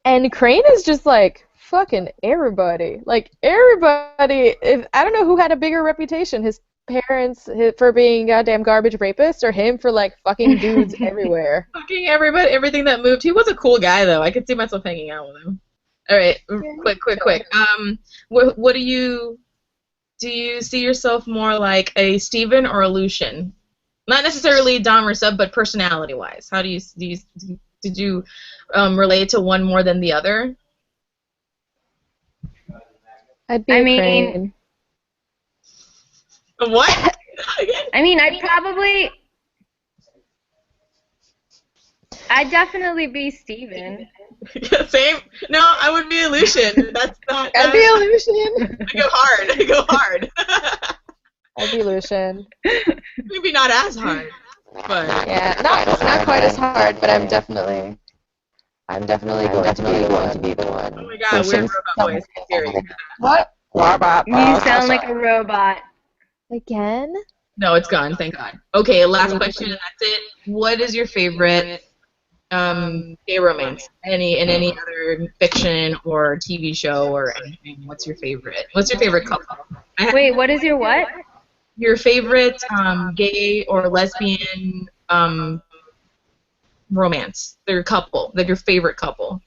And Crane is just like fucking everybody. Like everybody. I don't know who had a bigger reputation, his parents for being goddamn garbage rapists, or him for like fucking dudes everywhere. Fucking everybody, everything that moved. He was a cool guy, though. I could see myself hanging out with him. All right, quick. What do you see yourself more like a Steven or a Lucian? Not necessarily dom or sub, but personality-wise. How did you relate to one more than the other? I'd be I a mean- Crane. What? I mean, I'd definitely be Steven. Same. No, I would be a Lucian. That's not. I'd be a Lucian. I go hard. I'd be Lucian. Maybe not as hard, but Yeah, not quite as hard, but I'm definitely going to be the one. oh my god, weird robot voice. Scary. What? You sound like a robot. Again? No, it's gone. Thank God. Okay, last question, and that's it. What is your favorite gay romance? In any other fiction or TV show or anything? What's your favorite? What's your favorite couple? Wait, what is your what? Your favorite gay or lesbian romance? Their couple. Like your favorite couple.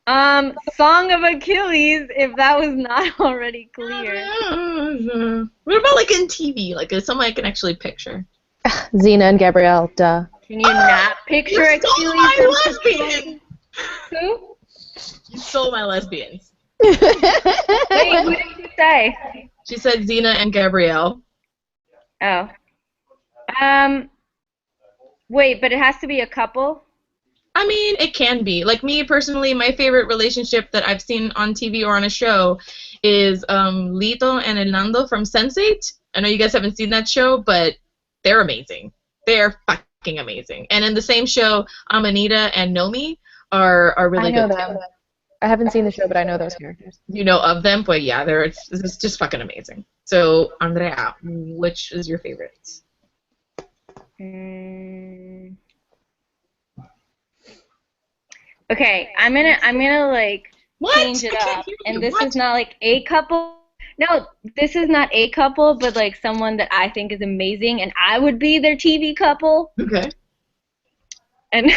Song of Achilles, if that was not already clear. What about like in TV? Like something I can actually picture. Xena and Gabrielle, duh. Can you not picture You Achilles? stole my lesbians! Who? You stole my lesbians. Wait, who did you say? She said Xena and Gabrielle. Oh. Wait, but it has to be a couple? I mean, it can be. Like me personally, my favorite relationship that I've seen on TV or on a show is Lito and Hernando from Sense8. I know you guys haven't seen that show, but they're amazing. They're fucking amazing. And in the same show, Amanita and Nomi are really I know good. them. I haven't seen the show, but I know those characters. You know of them, but yeah, it's just fucking amazing. So, Andrea, which is your favorite? Okay, I'm gonna like change it up, and this is not like a couple. No, this is not a couple, but like someone that I think is amazing, and I would be their TV couple. Okay. And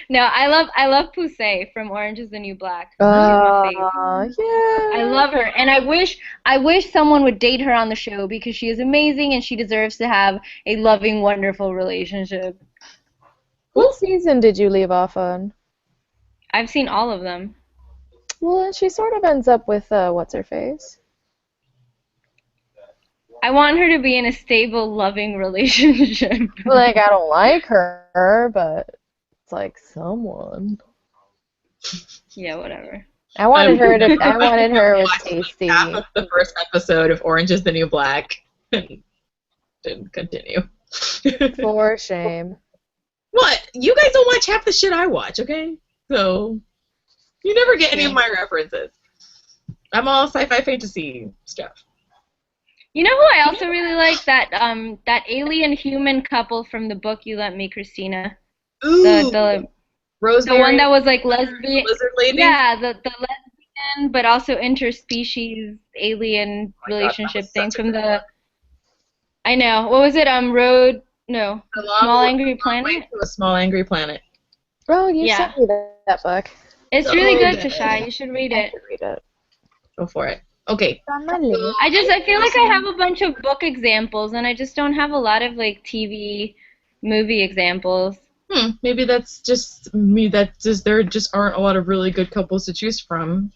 no, I love Pusey from Orange Is the New Black. She's my favorite. Yeah. I love her, and I wish someone would date her on the show because she is amazing and she deserves to have a loving, wonderful relationship. What season did you leave off on? I've seen all of them. Well, she sort of ends up with what's her face. I want her to be in a stable, loving relationship. Like, I don't like her, but it's like someone. Yeah, whatever. I wanted her with Tasty. Half of the first episode of Orange Is the New Black. Didn't continue. For shame. What? You guys don't watch half the shit I watch, okay? So, you never get any of my references. I'm all sci-fi fantasy stuff. You know who I also really like? That alien-human couple from the book You Lent Me, Christina. Ooh, the one that was like lesbian. Lizard lady? Yeah, the lesbian, but also interspecies alien relationship thing from the. I know. What was it? Small Angry Planet. A Small Angry Planet. Oh, you sent me that book. It's really good, Tashay. You should read it. Go for it. Okay. I feel like I have a bunch of book examples, and I just don't have a lot of like TV, movie examples. Maybe that's just me. There just aren't a lot of really good couples to choose from.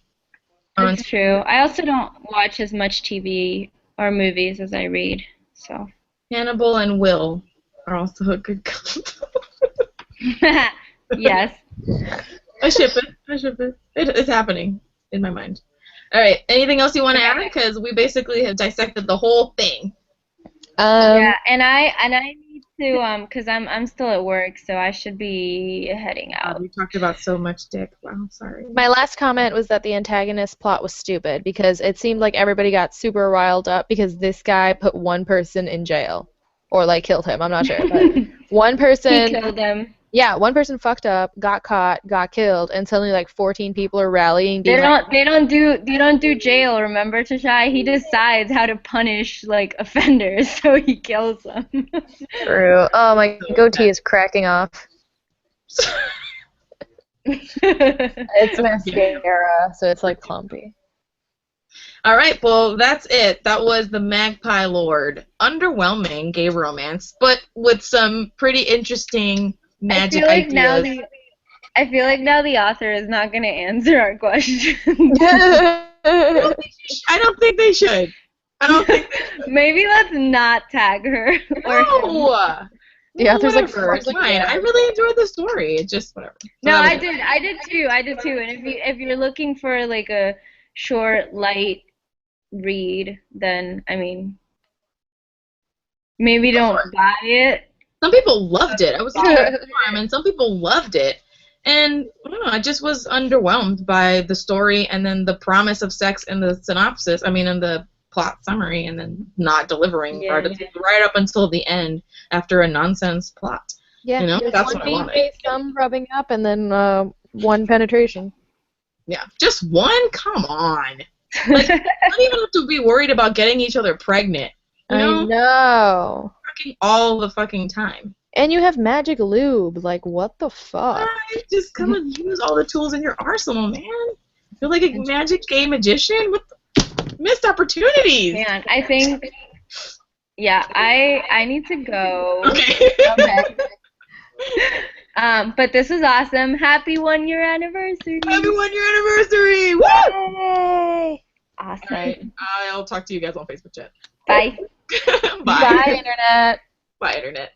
That's true. I also don't watch as much TV or movies as I read. So. Hannibal and Will are also a good couple. Yes. I ship it. It's happening in my mind. All right. Anything else you want to add? Because we basically have dissected the whole thing. Yeah, and I need to because I'm still at work, so I should be heading out. We talked about so much dick. Wow, sorry. My last comment was that the antagonist plot was stupid because it seemed like everybody got super riled up because this guy put one person in jail or like killed him. I'm not sure, but one person. He killed him. Yeah, one person fucked up, got caught, got killed, and suddenly like 14 people are rallying. They don't do jail. Remember, Tashay? He decides how to punish like offenders, so he kills them. True. Oh, my goatee is cracking off. It's mascara, so it's like clumpy. All right, well, that's it. That was the Magpie Lord. Underwhelming gay romance, but with some pretty interesting magic ideas. I feel like now the author is not going to answer our question. I don't think they should. Maybe let's not tag her. No. The author's like, fine. I really enjoyed the story. It's just whatever. No, I did too. And if you're looking for like a short, light read, then I mean, maybe don't buy it. Some people loved it. I was looking at the forum, and some people loved it. And I don't know, I just was underwhelmed by the story and then the promise of sex in the synopsis. I mean, in the plot summary, and then not delivering right up until the end after a nonsense plot. Yeah, you know, that's what I wanted. Some rubbing up and then one penetration. Yeah, just one? Come on. Like, you don't even have to be worried about getting each other pregnant. You know? I know. All the fucking time. And you have magic lube. Like, what the fuck? Right, just come and use all the tools in your arsenal, man. You're like a magic gay magician with missed opportunities. Man, I think... Yeah, I need to go. Okay. But this was awesome. Happy 1 year anniversary. Happy 1 year anniversary. Woo! Yay! Awesome. Right. I'll talk to you guys on Facebook chat. Bye. Bye, Internet. Bye, Internet.